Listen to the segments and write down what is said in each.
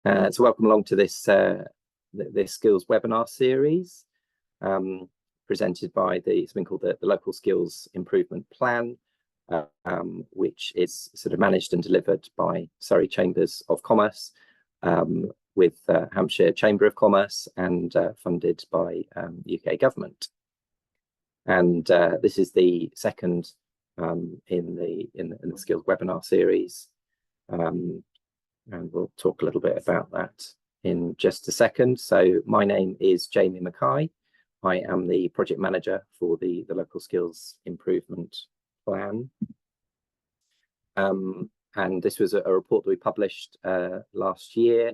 So welcome along to this this skills webinar series presented by something called the Local Skills Improvement Plan, which is sort of managed and delivered by Surrey Chambers of Commerce with Hampshire Chamber of Commerce and funded by the UK government. And this is the second in the skills webinar series. And we'll talk a little bit about that in just a second. So my name is Jamie Mackay. I am the project manager for the Local Skills Improvement Plan. And this was a report that we published last year,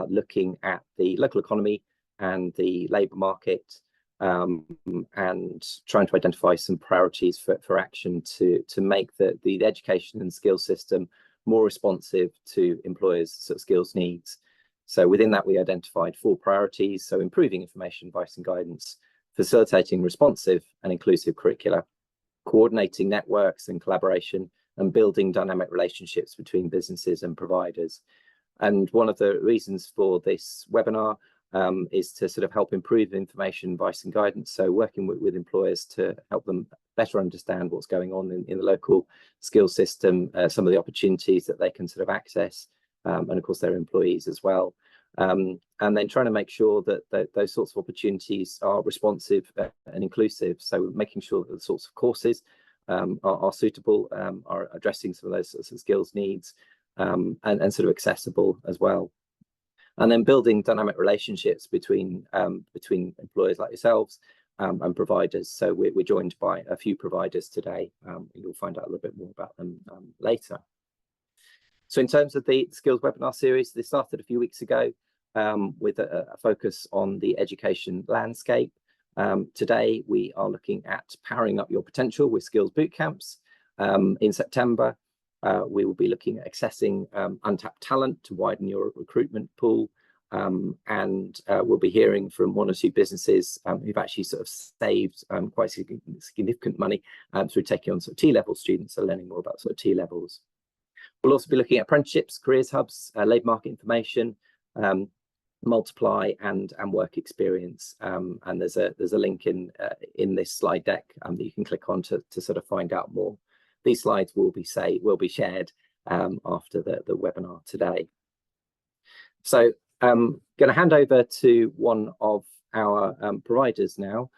looking at the local economy and the labour market, and trying to identify some priorities for action to make the education and skills system more responsive to employers' sort of skills needs. So within that, we identified 4 priorities. So improving information, advice and guidance, facilitating responsive and inclusive curricula, coordinating networks and collaboration, and building dynamic relationships between businesses and providers. And one of the reasons for this webinar is to sort of help improve information, advice and guidance. So working with employers to help them better understand what's going on in the local skills system, some of the opportunities that they can sort of access, and of course their employees as well. And then trying to make sure that those sorts of opportunities are responsive and inclusive. So making sure that the sorts of courses are suitable, are addressing some of those sorts of skills needs, and sort of accessible as well. And then building dynamic relationships between employers like yourselves and providers. So we're joined by a few providers today. You'll find out a little bit more about them later. So in terms of the skills webinar series, this started a few weeks ago with a focus on the education landscape. Today we are looking at powering up your potential with Skills Bootcamps. In September, we will be looking at accessing untapped talent to widen your recruitment pool, and we'll be hearing from 1 or 2 businesses who've actually sort of saved quite significant money through taking on sort of T-level students, so learning more about sort of T-levels. We'll also be looking at apprenticeships, careers hubs, labour market information, multiply and work experience. And there's a link in this slide deck that you can click on to sort of find out more. These slides will be shared after the webinar today. So I'm going to hand over to one of our providers now.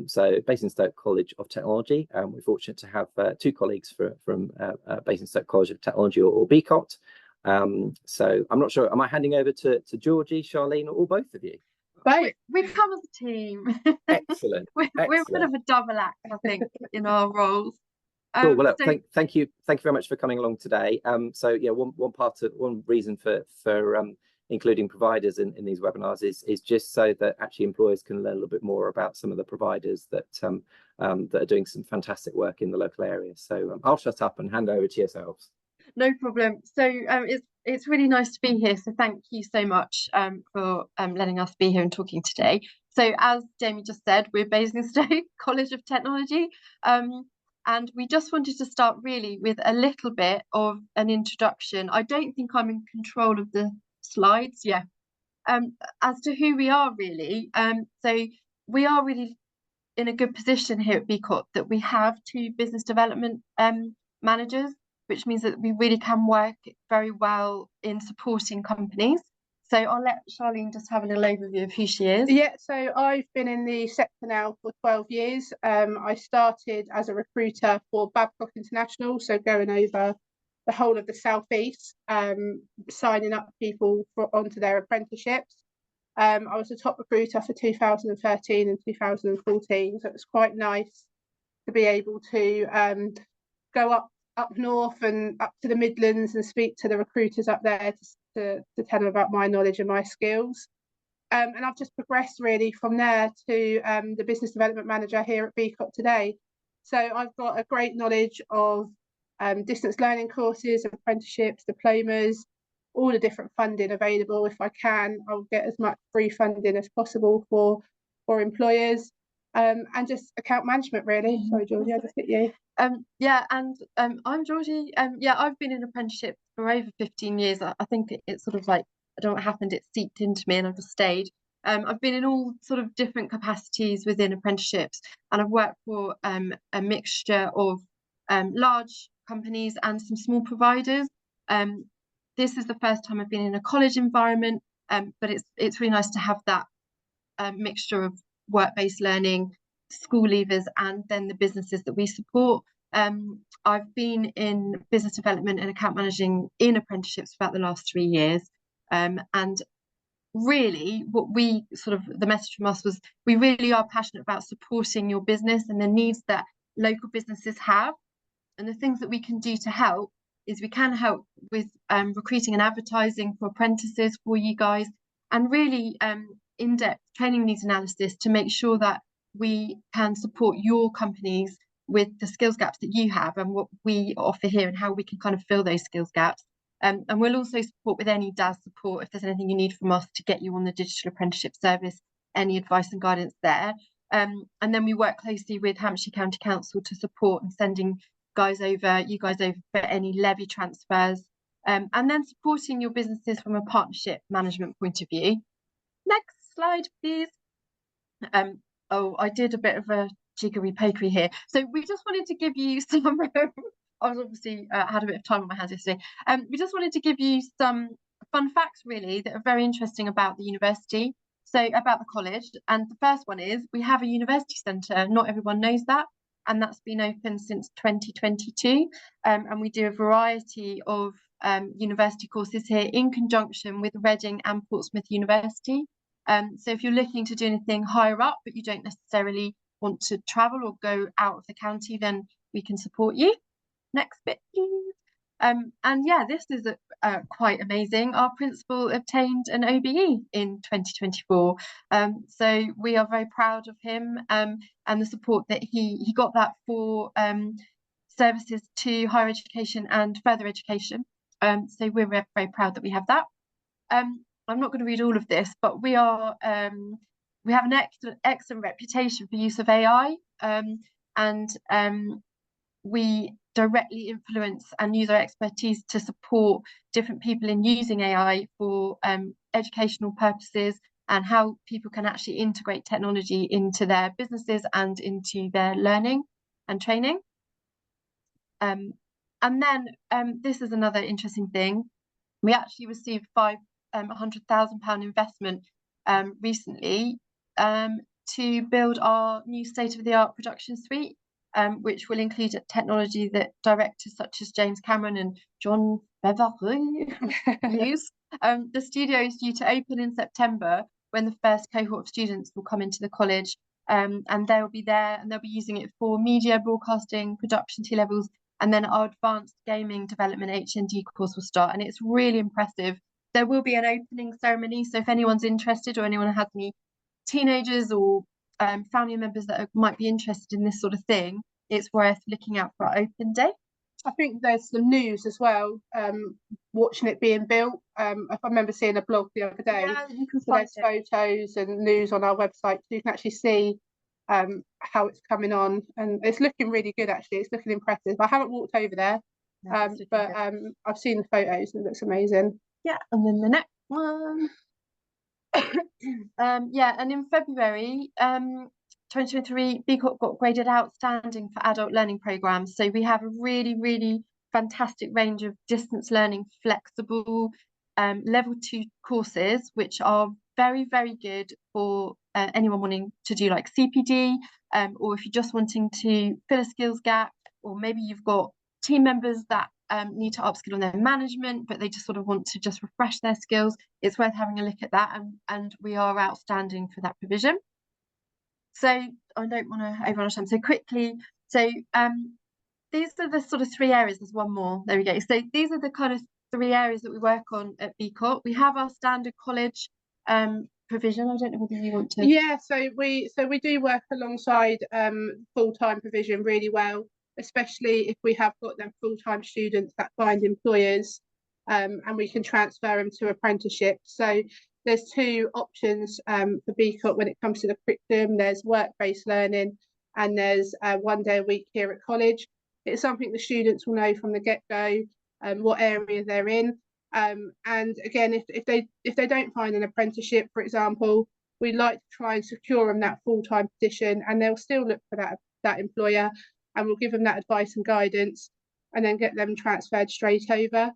So Basingstoke College of Technology. We're fortunate to have 2 colleagues from Basingstoke College of Technology, or BCOT. So I'm not sure, am I handing over to Georgie, Charlene, or both of you? Right, we come as a team. Excellent. We're a bit of a double act, I think, in our roles. Cool. Well, look, thank you very much for coming along today. So yeah, one reason for including providers in these webinars is just so that actually employers can learn a little bit more about some of the providers that are doing some fantastic work in the local area. So I'll shut up and hand over to yourselves. No problem. So it's really nice to be here. So thank you so much for letting us be here and talking today. So as Jamie just said, we're Basingstoke College of Technology. And we just wanted to start really with a little bit of an introduction. I don't think I'm in control of the slides. Yeah. As to who we are really. So we are really in a good position here at BCOT that we have 2 business development managers, which means that we really can work very well in supporting companies. So I'll let Charlene just have a little overview of who she is. Yeah, so I've been in the sector now for 12 years. I started as a recruiter for Babcock International, so going over the whole of the Southeast, signing up people onto their apprenticeships. I was a top recruiter for 2013 and 2014, so it was quite nice to be able to go up north and up to the Midlands and speak to the recruiters up there to tell them about my knowledge and my skills. And I've just progressed really from there to the business development manager here at BCOT today. So I've got a great knowledge of distance learning courses, apprenticeships, diplomas, all the different funding available. If I can, I'll get as much free funding as possible for employers. And just account management really. Sorry, Georgie, I just hit you. Yeah, and I'm Georgie. Yeah, I've been in apprenticeship for over 15 years. I think it's sort of like I don't know what happened, it seeped into me and I've just stayed. I've been in all sort of different capacities within apprenticeships, and I've worked for a mixture of large companies and some small providers. This is the first time I've been in a college environment, but it's really nice to have that mixture of work-based learning, school leavers, and then the businesses that we support. I've been in business development and account managing in apprenticeships for about the last 3 years, and really what we sort of, the message from us was, we really are passionate about supporting your business and the needs that local businesses have. And the things that we can do to help is we can help with recruiting and advertising for apprentices for you guys, and really in-depth training needs analysis to make sure that we can support your companies with the skills gaps that you have and what we offer here and how we can kind of fill those skills gaps. And we'll also support with any DAS support if there's anything you need from us to get you on the digital apprenticeship service, any advice and guidance there. And then we work closely with Hampshire County Council to support and sending you guys over for any levy transfers, and then supporting your businesses from a partnership management point of view. Next slide, please. Oh, I did a bit of a jiggery pokery here. So we just wanted to give you some I was obviously had a bit of time on my hands yesterday. We just wanted to give you some fun facts really that are very interesting about the university, so about the college. And the first one is we have a university centre. Not everyone knows that, and that's been open since 2022. And we do a variety of university courses here in conjunction with Reading and Portsmouth University. So if you're looking to do anything higher up but you don't necessarily want to travel or go out of the county, then we can support you. Next bit, please. And yeah, this is quite amazing. Our principal obtained an OBE in 2024. So we are very proud of him and the support that he got that for services to higher education and further education. So we're very proud that we have that. I'm not going to read all of this, but we are we have an excellent reputation for use of AI, and we directly influence and use our expertise to support different people in using AI for educational purposes, and how people can actually integrate technology into their businesses and into their learning and training. And then this is another interesting thing. We actually received £500,000 investment recently to build our new state-of-the-art production suite, which will include technology that directors such as James Cameron and John Beverly use. The studio is due to open in September, when the first cohort of students will come into the college, and they'll be there and they'll be using it for media, broadcasting, production T-levels, and then our advanced gaming development HND course will start, and it's really impressive. There will be an opening ceremony, so if anyone's interested or anyone has any teenagers or family members that might be interested in this sort of thing, it's worth looking out for our open day. I think there's some news as well, watching it being built. If I remember seeing a blog the other day, yeah, you can so there's photos and news on our website, so you can actually see how it's coming on, and it's looking really good actually. It's looking impressive. I haven't walked over there, but I've seen the photos and it looks amazing. Yeah, and then the next one. Yeah, and in February 2023, BCOT got graded outstanding for adult learning programs. So we have a really fantastic range of distance learning flexible level 2 courses, which are very good for anyone wanting to do like CPD, or if you're just wanting to fill a skills gap, or maybe you've got team members that need to upskill on their management, but they just sort of want to just refresh their skills. It's worth having a look at that, and we are outstanding for that provision. So I don't want to overrun time. So quickly, so these are the sort of 3 areas. There's one more. There we go. So these are the kind of 3 areas that we work on at BCOT. We have our standard college provision. I don't know whether you want to. Yeah, so we do work alongside full-time provision really well, especially if we have got them full-time students that find employers, and we can transfer them to apprenticeships. So there's 2 options for BCOT when it comes to the curriculum. There's work-based learning, and there's 1 day a week here at college. It's something the students will know from the get-go what area they're in. And again, if they don't find an apprenticeship, for example, we like to try and secure them that full-time position, and they'll still look for that employer, and we'll give them that advice and guidance, and then get them transferred straight over.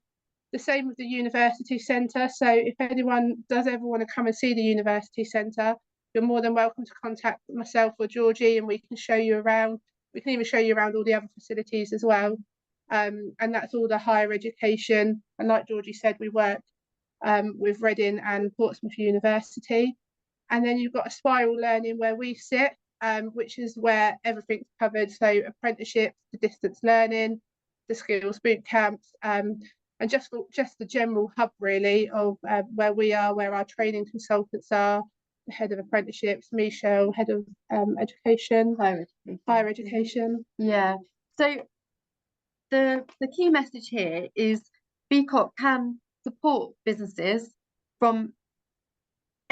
The same with the university centre. So if anyone does ever want to come and see the university centre, you're more than welcome to contact myself or Georgie, and we can show you around. We can even show you around all the other facilities as well. And that's all the higher education. And like Georgie said, we work with Reading and Portsmouth University. And then you've got a spiral learning where we sit, which is where everything's covered. So apprenticeships, the distance learning, the skills boot camps, and just the general hub really of where we are, where our training consultants are, the head of apprenticeships, Michelle, head of higher education. Yeah. So the key message here is BCOC can support businesses from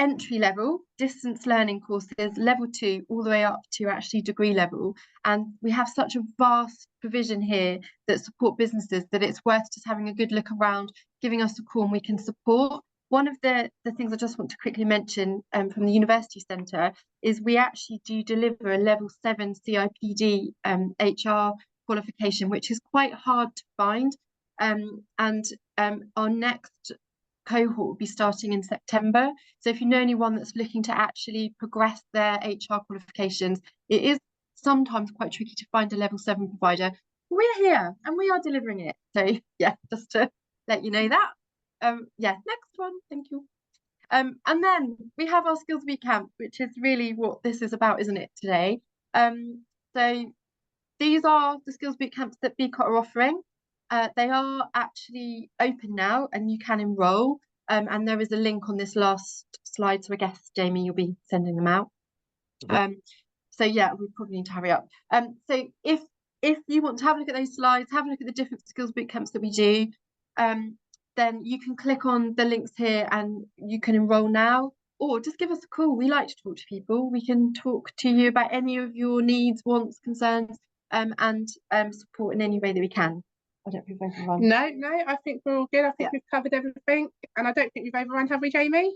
entry level distance learning courses, level 2, all the way up to actually degree level. And we have such a vast provision here that support businesses that it's worth just having a good look around, giving us a call, and we can support. One of the things I just want to quickly mention from the University Centre is we actually do deliver a level 7 CIPD HR qualification, which is quite hard to find. Our next cohort will be starting in September. So if you know anyone that's looking to actually progress their HR qualifications, it is sometimes quite tricky to find a level 7 provider. We're here and we are delivering it. So yeah, just to let you know that. Yeah, next one, thank you. And then we have our Skills Bootcamp, which is really what this is about, isn't it, today? So these are the Skills Bootcamps that BCOT are offering. They are actually open now and you can enroll. And there is a link on this last slide. So I guess, Jamie, you'll be sending them out. So yeah, we probably need to hurry up. So if you want to have a look at those slides, have a look at the different Skills Bootcamps that we do, then you can click on the links here and you can enroll now, or just give us a call. We like to talk to people. We can talk to you about any of your needs, wants, concerns, and support in any way that we can. I don't think we've overrun. No, I think we're all good. I think we've covered everything, and I don't think we've overrun, have we, Jamie?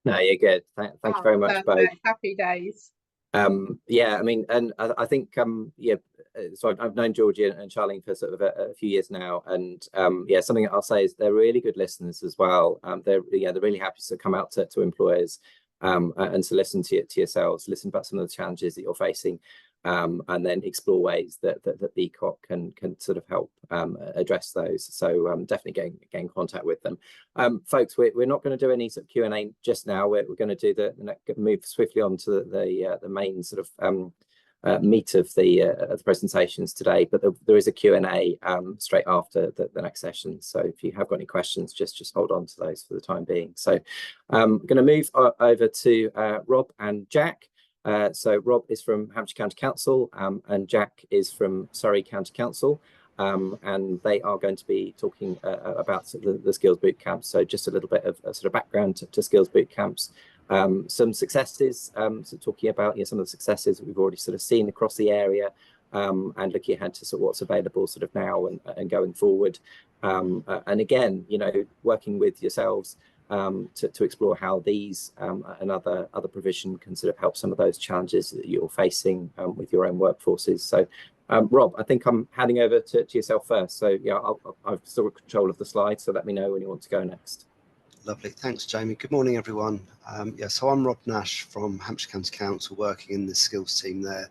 No, you're good. Thank you very much, both. Happy days. Yeah, I mean, and I think yeah, so I've known Georgie and Charlene for sort of a few years now, and yeah, something I'll say is they're really good listeners as well. They're really happy to come out to employers and to listen to yourselves, listen about some of the challenges that you're facing, and then explore ways that BCOC can sort of help address those. So definitely get in contact with them. Folks, we're not going to do any sort of Q&A just now. We're going to do move swiftly on to the main sort of meat of the presentations today, but there is a Q&A straight after the next session. So if you have got any questions, just hold on to those for the time being. So I'm going to move over to Rob and Jack. So Rob is from Hampshire County Council and Jack is from Surrey County Council, and they are going to be talking about the Skills Bootcamps. So just a little bit of sort of background to Skills Bootcamps, some successes, so talking about some of the successes that we've already sort of seen across the area, and looking ahead to sort of what's available sort of now and going forward, and again, working with yourselves to explore how these and other provision can sort of help some of those challenges that you're facing with your own workforces. So Rob, I think I'm handing over to yourself first. So yeah, I've still got control of the slides, so let me know when you want to go next. Lovely, thanks Jamie. Good morning everyone. Yeah, so I'm Rob Nash from Hampshire County Council, working in the skills team there.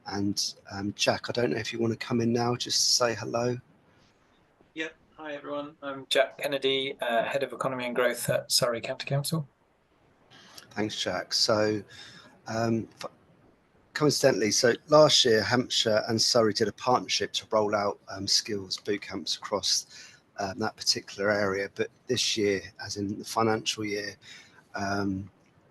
And Jack, I don't know if you want to come in now just to say hello. Yep. Hi everyone, I'm Jack Kennedy, Head of Economy and Growth at Surrey County Council. Thanks Jack. So coincidentally, so last year Hampshire and Surrey did a partnership to roll out skills bootcamps across that particular area, but this year, as in the financial year,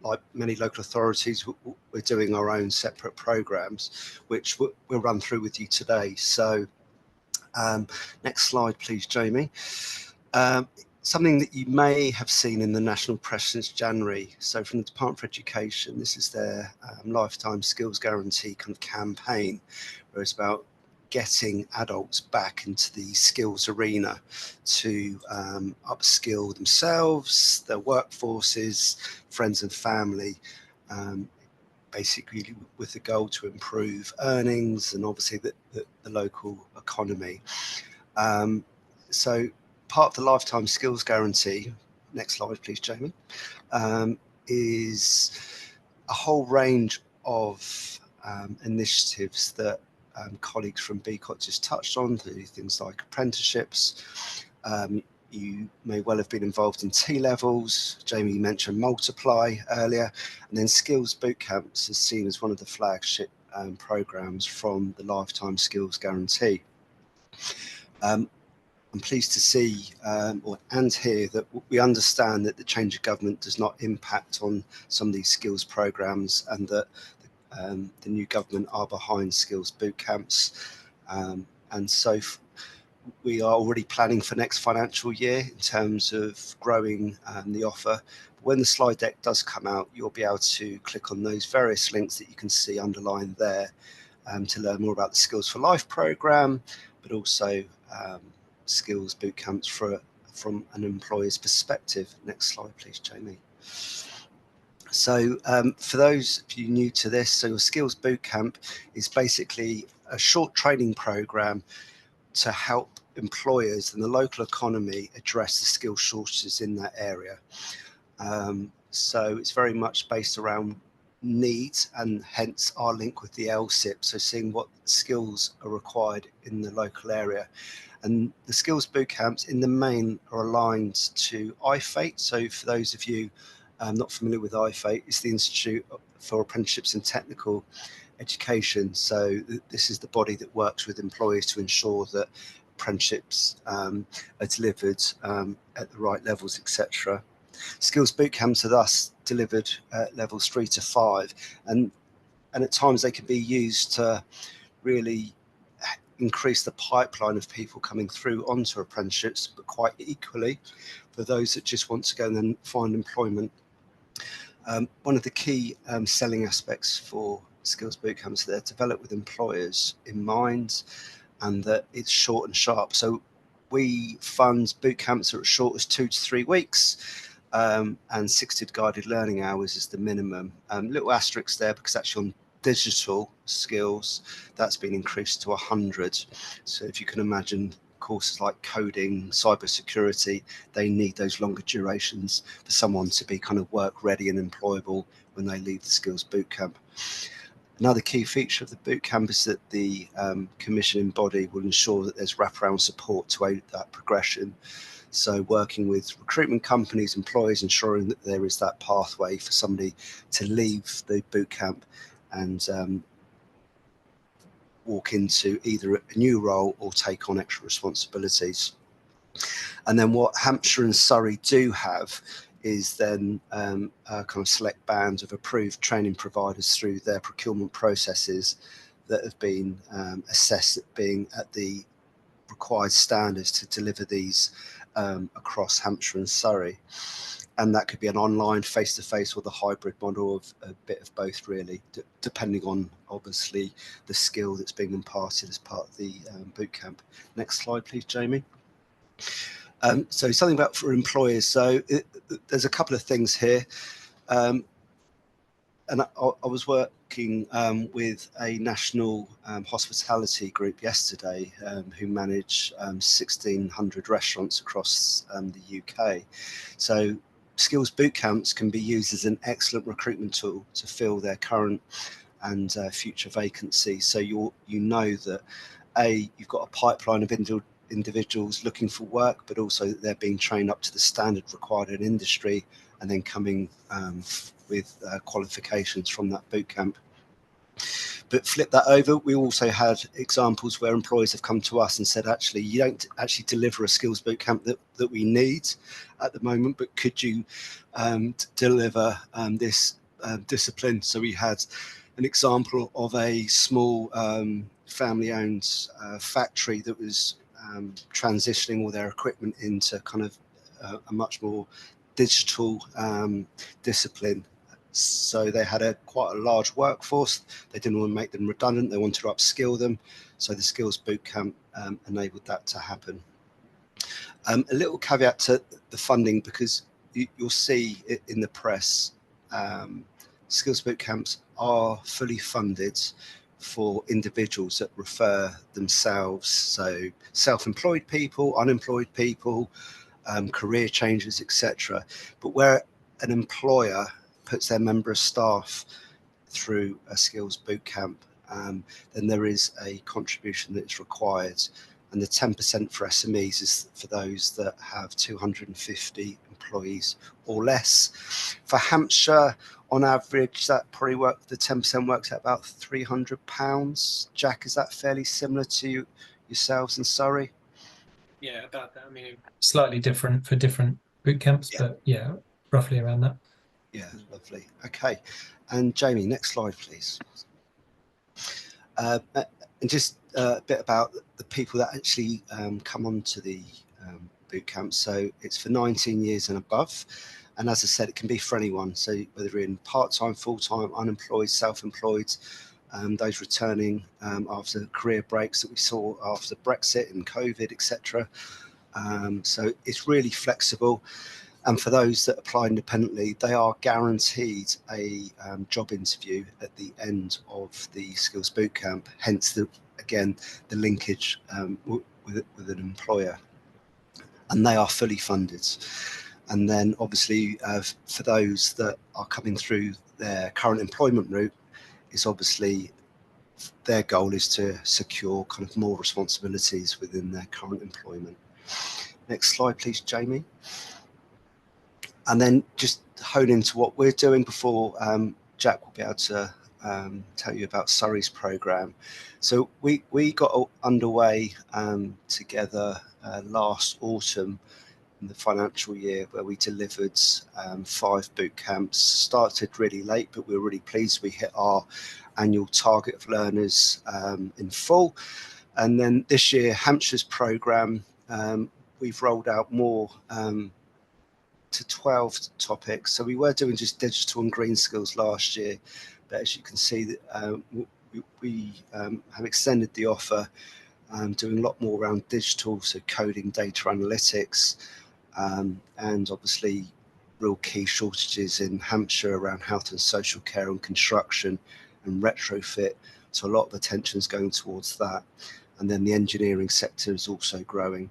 like many local authorities, we're doing our own separate programs, which we'll run through with you today. So next slide, please, Jamie. Something that you may have seen in the national press since January. So from the Department for Education, this is their lifetime skills guarantee kind of campaign, where it's about getting adults back into the skills arena to upskill themselves, their workforces, friends and family, basically with the goal to improve earnings and obviously the local economy. So part of the lifetime skills guarantee, next slide please Jamie, is a whole range of initiatives that colleagues from BCOT just touched on, things like apprenticeships. You may well have been involved in T-levels. Jamie mentioned Multiply earlier, and then Skills Bootcamps is seen as one of the flagship programs from the Lifetime Skills Guarantee. I'm pleased to see and hear that we understand that the change of government does not impact on some of these skills programs, and that the new government are behind Skills Bootcamps, and so we are already planning for next financial year in terms of growing the offer. When the slide deck does come out, you'll be able to click on those various links that you can see underlined there to learn more about the Skills for Life program, but also Skills Bootcamps from an employer's perspective. Next slide, please, Jamie. So for those of you new to this, so a Skills Bootcamp is basically a short training program to help employers and the local economy address the skill shortages in that area. So it's very much based around needs, and hence our link with the LSIP, so seeing what skills are required in the local area. And the Skills Bootcamps in the main are aligned to IFATE. So for those of you not familiar with IFATE, it's the Institute for Apprenticeships and Technical Education. So this is the body that works with employers to ensure that apprenticeships are delivered at the right levels, etc. Skills Bootcamps are thus delivered at levels 3 to 5, and at times they can be used to really increase the pipeline of people coming through onto apprenticeships, but quite equally for those that just want to go and then find employment. One of the key selling aspects for Skills Bootcamps, they're developed with employers in mind, and that it's short and sharp. So we fund bootcamps that are as short as 2 to 3 weeks, and 60 guided learning hours is the minimum. Little asterisk there, because actually on digital skills, that's been increased to 100. So if you can imagine courses like coding, cybersecurity, they need those longer durations for someone to be kind of work ready and employable when they leave the Skills Bootcamp. Another key feature of the bootcamp is that the commissioning body will ensure that there's wraparound support to aid that progression. So working with recruitment companies, employers, ensuring that there is that pathway for somebody to leave the bootcamp and walk into either a new role or take on extra responsibilities. And then what Hampshire and Surrey do have is then a kind of select band of approved training providers through their procurement processes that have been assessed at being at the required standards to deliver these across Hampshire and Surrey. And that could be an online, face-to-face, or the hybrid model of a bit of both, really, depending on obviously the skill that's being imparted as part of the bootcamp. Next slide, please, Jamie. So something about for employers. So there's a couple of things here. And I was working with a national hospitality group yesterday who manage 1,600 restaurants across the UK. So Skills Bootcamps can be used as an excellent recruitment tool to fill their current and future vacancies. So you know that you've got a pipeline of individuals looking for work, but also that they're being trained up to the standard required in industry, and then coming with qualifications from that bootcamp. But flip that over, we also had examples where employers have come to us and said, actually, you don't actually deliver a skills bootcamp that we need at the moment, but could you deliver this discipline? So we had an example of a small family-owned factory that was transitioning all their equipment into kind of a much more digital discipline, So they had quite a large workforce. They didn't want to make them redundant. They wanted to upskill them. So the Skills Bootcamp enabled that to happen. A little caveat to the funding, because you'll see it in the press, Skills Bootcamps are fully funded for individuals that refer themselves. So self-employed people, unemployed people, career changes, etc. But where an employer puts their member of staff through a Skills Bootcamp, then there is a contribution that is required. And the 10% for SMEs is for those that have 250 employees or less. For Hampshire, on average, that probably the 10% works out about £300. Jack, is that fairly similar to yourselves in Surrey? Yeah, about that. I mean, slightly different for different boot camps, but yeah, roughly around that. Yeah, lovely. Okay. And Jamie, next slide, please. And just a bit about the people that actually come onto the boot camp. So it's for 19 years and above. And as I said, it can be for anyone. So whether you're in part-time, full-time, unemployed, self-employed, those returning after career breaks that we saw after Brexit and COVID, etc. So it's really flexible. And for those that apply independently, they are guaranteed a job interview at the end of the Skills Bootcamp, hence the linkage with an employer. And they are fully funded. And then obviously for those that are coming through their current employment route, is obviously their goal is to secure kind of more responsibilities within their current employment. Next slide, please, Jamie. And then just hone into what we're doing before Jack will be able to tell you about Surrey's programme. So we got underway together last autumn in the financial year, where we delivered 5 boot camps. Started really late, but we were really pleased we hit our annual target of learners in full. And then this year, Hampshire's programme, we've rolled out more to 12 topics. So we were doing just digital and green skills last year, but as you can see, that we have extended the offer, doing a lot more around digital, so coding, data analytics, and obviously real key shortages in Hampshire around health and social care and construction and retrofit. So a lot of attention is going towards that. And then the engineering sector is also growing.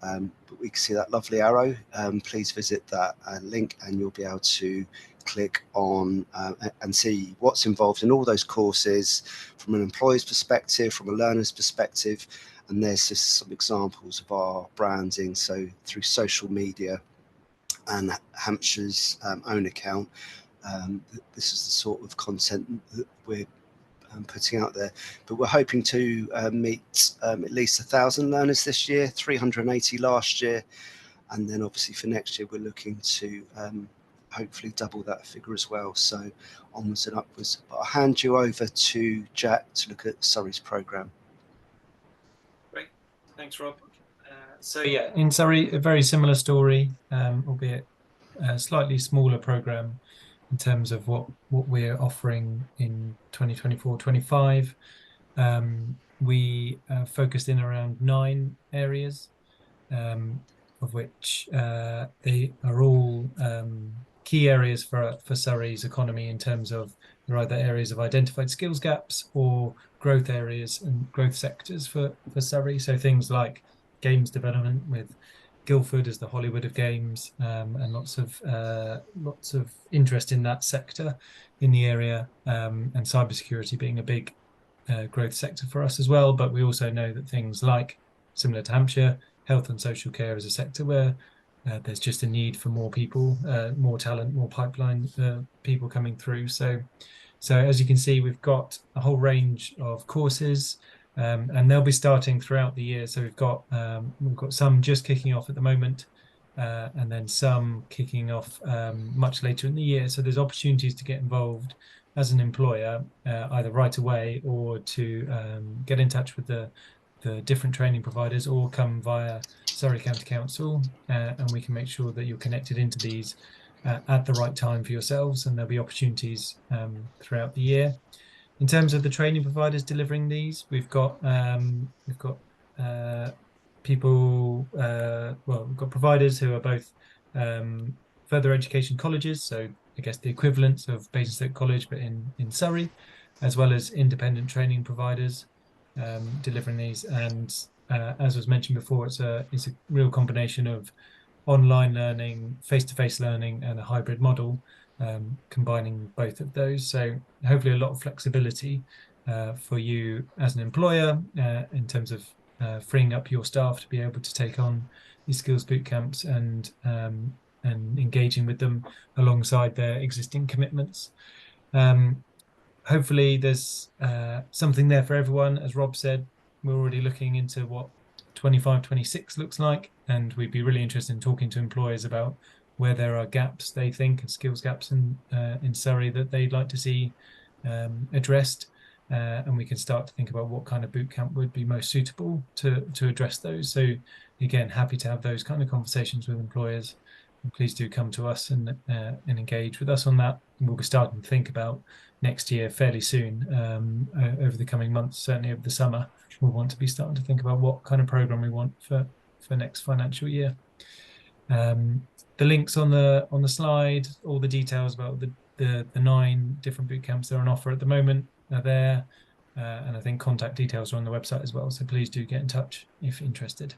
But we can see that lovely arrow. Please visit that link and you'll be able to click on and see what's involved in all those courses from an employer's perspective, from a learner's perspective. And there's just some examples of our branding. So through social media and Hampshire's own account, this is the sort of content that we're putting out there. But we're hoping to meet at least 1,000 learners this year, 380 last year. And then obviously for next year, we're looking to hopefully double that figure as well. So onwards and upwards. But I'll hand you over to Jack to look at Surrey's programme. Great, thanks, Rob. So yeah, in Surrey, a very similar story, albeit a slightly smaller programme in terms of what we're offering in 2024-25. We focused in around 9 areas, of which they are all key areas for Surrey's economy, in terms of they're either areas of identified skills gaps or growth areas and growth sectors for Surrey. So things like games development, with Guildford as the Hollywood of games, and lots of interest in that sector in the area, and cybersecurity being a big growth sector for us as well. But we also know that things like, similar to Hampshire, health and social care is a sector where there's just a need for more people, more talent, more pipeline people coming through. So as you can see, we've got a whole range of courses. And they'll be starting throughout the year. So we've got some just kicking off at the moment, and then some kicking off much later in the year. So there's opportunities to get involved as an employer, either right away or to get in touch with the different training providers, or come via Surrey County Council, and we can make sure that you're connected into these at the right time for yourselves, and there'll be opportunities throughout the year. In terms of the training providers delivering these, we've got people, well, we've got providers who are both further education colleges, so I guess the equivalents of Basingstoke College, but in Surrey, as well as independent training providers delivering these. And as was mentioned before, it's a real combination of online learning, face-to-face learning, and a hybrid model, combining both of those. So hopefully a lot of flexibility for you as an employer in terms of freeing up your staff to be able to take on these skills bootcamps and engaging with them alongside their existing commitments. Hopefully there's something there for everyone. As Rob said, we're already looking into what 25-26 looks like, and we'd be really interested in talking to employers about where there are gaps they think, and skills gaps in Surrey that they'd like to see addressed, and we can start to think about what kind of bootcamp would be most suitable to address those. So again, happy to have those kind of conversations with employers. And please do come to us and engage with us on that. And we'll be starting to think about next year fairly soon, over the coming months, certainly over the summer. We'll want to be starting to think about what kind of program we want for next financial year. The links on the slide, all the details about the 9 different bootcamps that are on offer at the moment are there, and I think contact details are on the website as well. So please do get in touch if interested.